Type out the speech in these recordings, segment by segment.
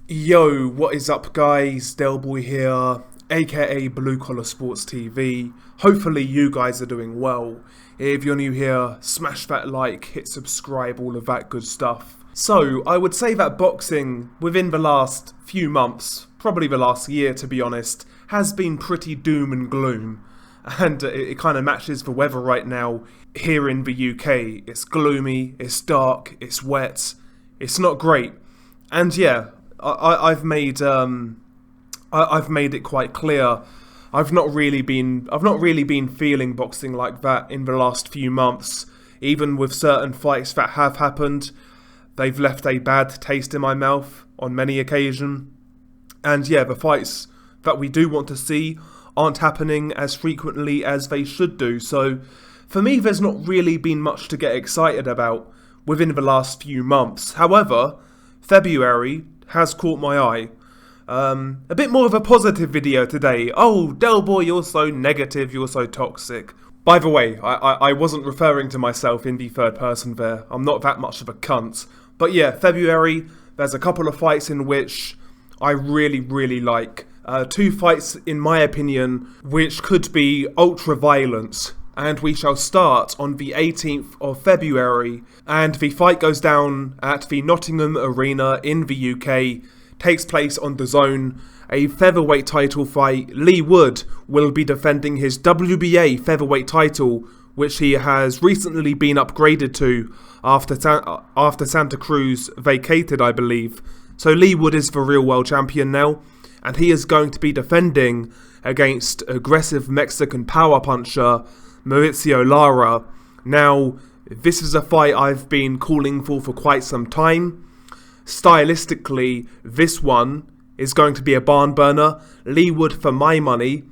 Yo, what is up guys? Delboy here, aka Blue Collar Sports TV. Hopefully you guys are doing well. If you're new here, smash that like, hit subscribe, all of that good stuff. So, I would say that boxing, within the last few months, probably the last year to be honest, has been pretty doom and gloom. And it kind of matches the weather right now here in the UK. It's gloomy, it's dark, it's wet, it's not great. And yeah, I've made it quite clear. I've not really been feeling boxing like that in the last few months. Even with certain fights that have happened, they've left a bad taste in my mouth on many occasions. And yeah, the fights that we do want to see aren't happening as frequently as they should do. So for me, there's not really been much to get excited about within the last few months. However, February has caught my eye. A bit more of a positive video today. Oh, Delboy, you're so negative, you're so toxic. By the way, I wasn't referring to myself in the third person there. I'm not that much of a cunt. But yeah, February, there's a couple of fights in which I really like. Two fights, in my opinion, which could be ultra-violent. And we shall start on the 18th of February, and the fight goes down at the Nottingham Arena in the UK, takes place on DAZN, a featherweight title fight. Leigh Wood will be defending his WBA featherweight title, which he has recently been upgraded to after Santa Cruz vacated, I believe. So Leigh Wood is the real world champion now, and he is going to be defending against aggressive Mexican power puncher Mauricio Lara. Now, this is a fight I've been calling for quite some time. Stylistically, this one is going to be a barn burner. Leigh Wood, for my money,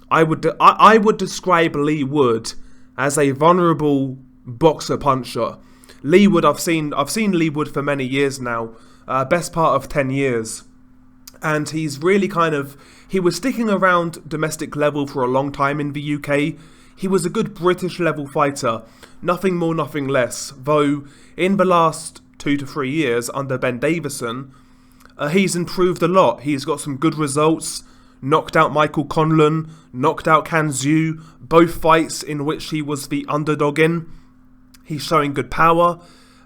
I would describe Leigh Wood as a vulnerable boxer puncher. Leigh Wood, I've seen Leigh Wood for many years now, best part of 10 years. And he's really he was sticking around domestic level for a long time in the UK. He was a good British level fighter, nothing more, nothing less, though in the last 2 to 3 years under Ben Davison, he's improved a lot. He's got some good results, knocked out Michael Conlon, knocked out Can Xu, both fights in which he was the underdog in. He's showing good power,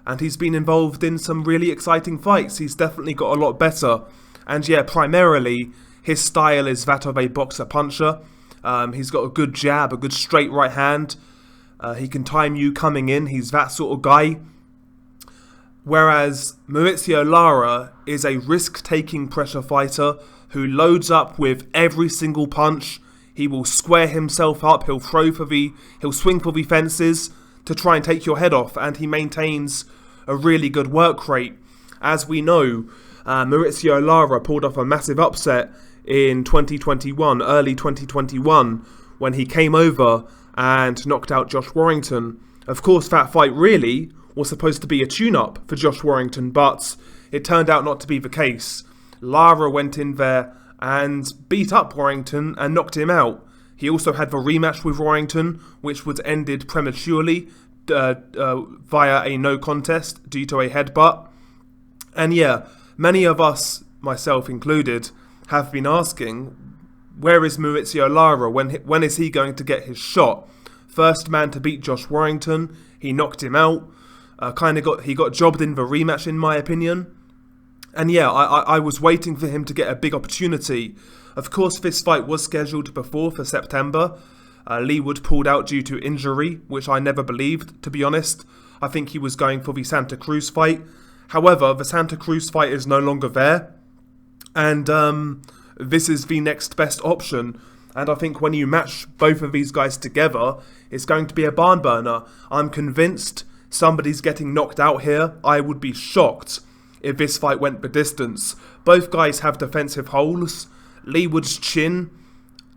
and he's been involved in some really exciting fights. He's definitely got a lot better. And yeah, primarily, his style is that of a boxer-puncher. He's got a good jab, a good straight right hand. He can time you coming in. He's that sort of guy. Whereas Mauricio Lara is a risk-taking pressure fighter who loads up with every single punch. He will square himself up. He'll swing for the fences to try and take your head off. And he maintains a really good work rate. As we know, Mauricio Lara pulled off a massive upset in 2021, early 2021, when he came over and knocked out Josh Warrington. Of course, that fight really was supposed to be a tune-up for Josh Warrington, but it turned out not to be the case. Lara went in there and beat up Warrington and knocked him out. He also had the rematch with Warrington, which was ended prematurely via a no contest due to a headbutt. And yeah, many of us, myself included, have been asking, where is Mauricio Lara? When is he going to get his shot? First man to beat Josh Warrington, he knocked him out. He got jobbed in the rematch, in my opinion. And yeah, I was waiting for him to get a big opportunity. Of course, this fight was scheduled before for September. Leigh Wood pulled out due to injury, which I never believed, to be honest. I think he was going for the Santa Cruz fight. However, the Santa Cruz fight is no longer there. And this is the next best option. And I think when you match both of these guys together, it's going to be a barn burner. I'm convinced somebody's getting knocked out here. I would be shocked if this fight went the distance. Both guys have defensive holes. Leigh Wood's chin,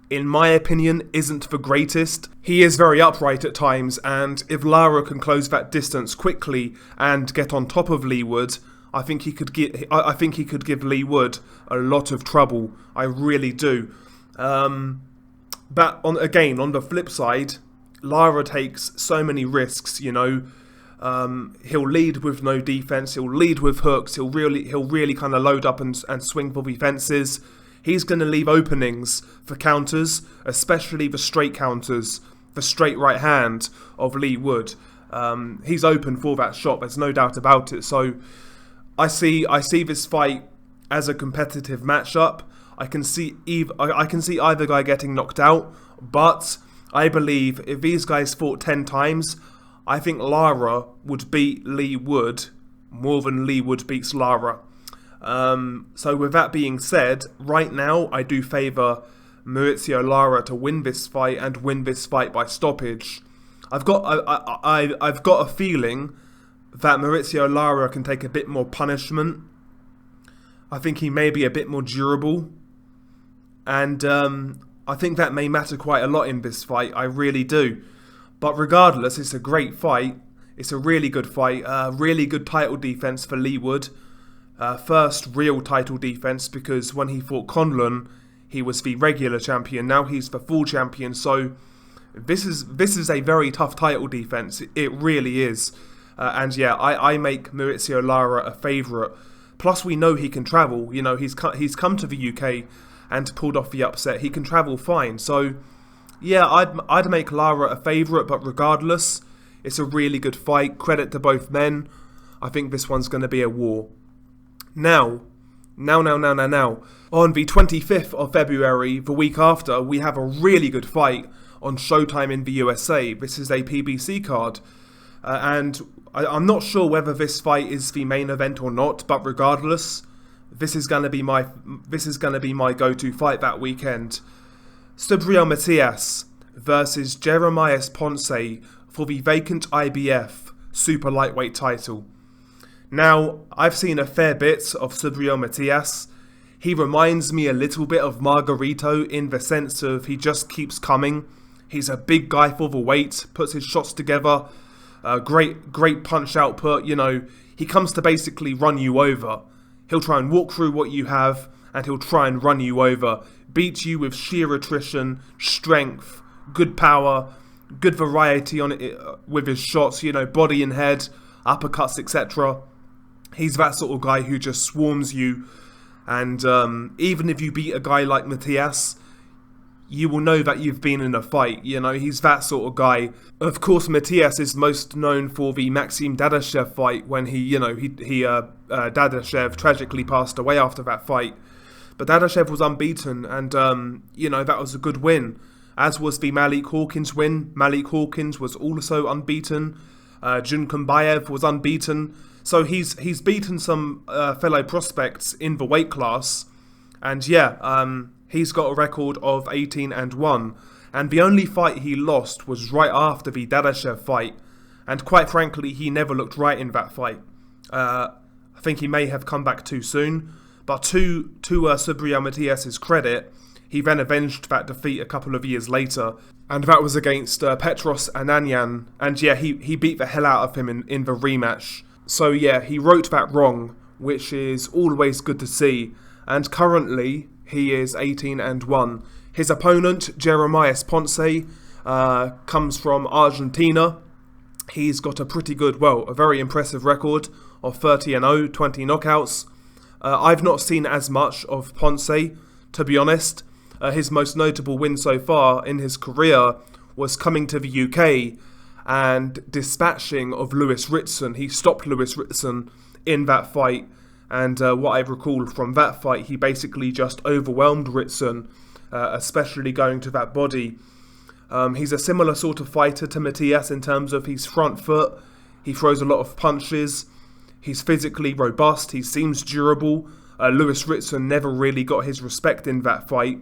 in my opinion, isn't the greatest. He is very upright at times, and if Lara can close that distance quickly and get on top of Leigh Wood, I think he could give Leigh Wood a lot of trouble. I really do. But on the flip side, Lara takes so many risks. He'll lead with no defense. He'll lead with hooks. He'll really kind of load up and swing for the fences. He's going to leave openings for counters, especially the straight counters, the straight right hand of Leigh Wood. He's open for that shot. There's no doubt about it. So I see this fight as a competitive matchup. I can see either guy getting knocked out, but I believe if these guys fought 10 times, I think Lara would beat Leigh Wood more than Leigh Wood beats Lara. So with that being said, right now I do favour Mauricio Lara to win this fight and win this fight by stoppage. I've got a feeling that Mauricio Lara can take a bit more punishment. I think he may be a bit more durable, and I think that may matter quite a lot in this fight. I really do. But regardless, it's a great fight. It's a really good fight. Really good title defense for Leigh Wood. First real title defense, because when he fought Conlon, he was the regular champion. Now he's the full champion. So this is a very tough title defense. It really is. And yeah, I make Mauricio Lara a favourite. Plus, we know he can travel. You know, he's come to the UK and pulled off the upset. He can travel fine. So yeah, I'd make Lara a favourite, but regardless, it's a really good fight. Credit to both men. I think this one's going to be a war. Now. On the 25th of February, the week after, we have a really good fight on Showtime in the USA. This is a PBC card. And I'm not sure whether this fight is the main event or not, but regardless, this is going to be my go-to fight that weekend. Subriel Matias versus Jerimias Ponce for the vacant IBF super lightweight title. Now, I've seen a fair bit of Subriel Matias. He reminds me a little bit of Margarito in the sense of he just keeps coming. He's a big guy for the weight, puts his shots together, great punch output. You know, he comes to basically run you over. He'll try and walk through what you have, and he'll try and run you over. Beat you with sheer attrition, strength, good power, good variety on it with his shots, you know, body and head, uppercuts, etc. He's that sort of guy who just swarms you, and even if you beat a guy like Matias, you will know that you've been in a fight. You know, he's that sort of guy. Of course, Matias is most known for the Maxim Dadashev fight when Dadashev tragically passed away after that fight. But Dadashev was unbeaten, and that was a good win. As was the Malik Hawkins win. Malik Hawkins was also unbeaten. Jun Kumbayev was unbeaten. So he's beaten some fellow prospects in the weight class, and he's got a record of 18-1. And the only fight he lost was right after the Dadashev fight, and quite frankly, he never looked right in that fight. I think he may have come back too soon. But to Subriel Matias' credit, he then avenged that defeat a couple of years later, and that was against Petros Ananyan, and yeah, he beat the hell out of him in the rematch. So yeah, he wrote that wrong, which is always good to see, and currently he is 18-1. His opponent, Jerimias Ponce, comes from Argentina. He's got a very impressive record of 30-0, 20 knockouts. I've not seen as much of Ponce, to be honest. His most notable win so far in his career was coming to the UK and dispatching of Lewis Ritson. He stopped Lewis Ritson in that fight, and what I recall from that fight, he basically just overwhelmed Ritson, especially going to that body. He's a similar sort of fighter to Matias in terms of his front foot. He throws a lot of punches. He's physically robust. He seems durable. Lewis Ritson never really got his respect in that fight.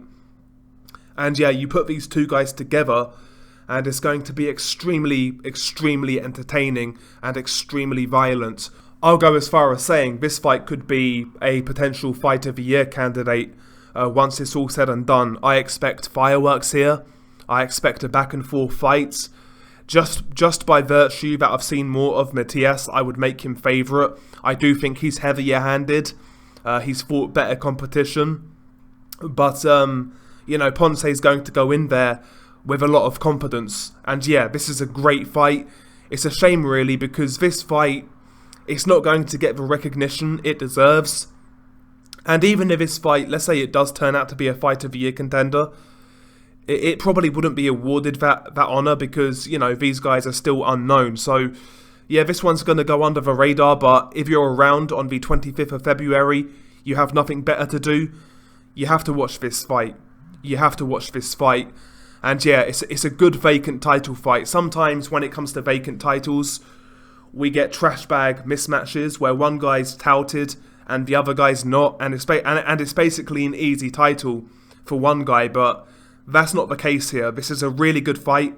And yeah, you put these two guys together, and it's going to be extremely, extremely entertaining and extremely violent. I'll go as far as saying this fight could be a potential Fight of the Year candidate once it's all said and done. I expect fireworks here. I expect a back and forth fight. Just by virtue that I've seen more of Matias, I would make him favourite. I do think he's heavier handed. He's fought better competition. But, Ponce is going to go in there with a lot of confidence. And yeah, this is a great fight. it's a shame really, because this fight, it's not going to get the recognition it deserves. And even if this fight, let's say it does turn out to be a Fight of the Year contender, it probably wouldn't be awarded that honour because, you know, these guys are still unknown. So, yeah, this one's going to go under the radar, but if you're around on the 25th of February, you have nothing better to do, you have to watch this fight. You have to watch this fight. And yeah, it's a good vacant title fight. Sometimes when it comes to vacant titles, we get trash bag mismatches where one guy's touted and the other guy's not, and it's basically an easy title for one guy, but that's not the case here. This is a really good fight.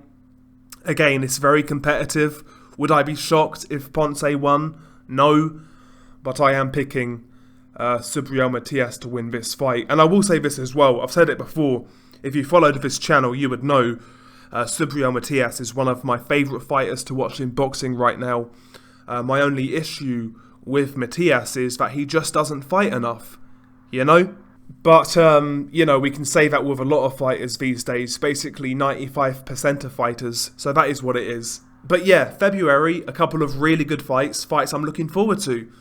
Again, it's very competitive. Would I be shocked if Ponce won? No, but I am picking Subriel Matias to win this fight. And I will say this as well, I've said it before, if you followed this channel you would know Subriel Matias is one of my favourite fighters to watch in boxing right now. My only issue with Matias is that he just doesn't fight enough, you know? But, you know, we can say that with a lot of fighters these days, basically 95% of fighters, so that is what it is. But yeah, February, a couple of really good fights I'm looking forward to.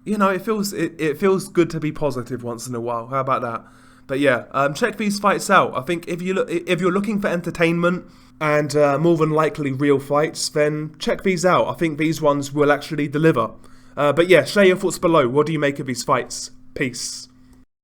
You know, it feels good to be positive once in a while, how about that? But yeah, check these fights out. I think if you're looking for entertainment and more than likely real fights, then check these out. I think these ones will actually deliver. But yeah, share your thoughts below. What do you make of these fights? Peace.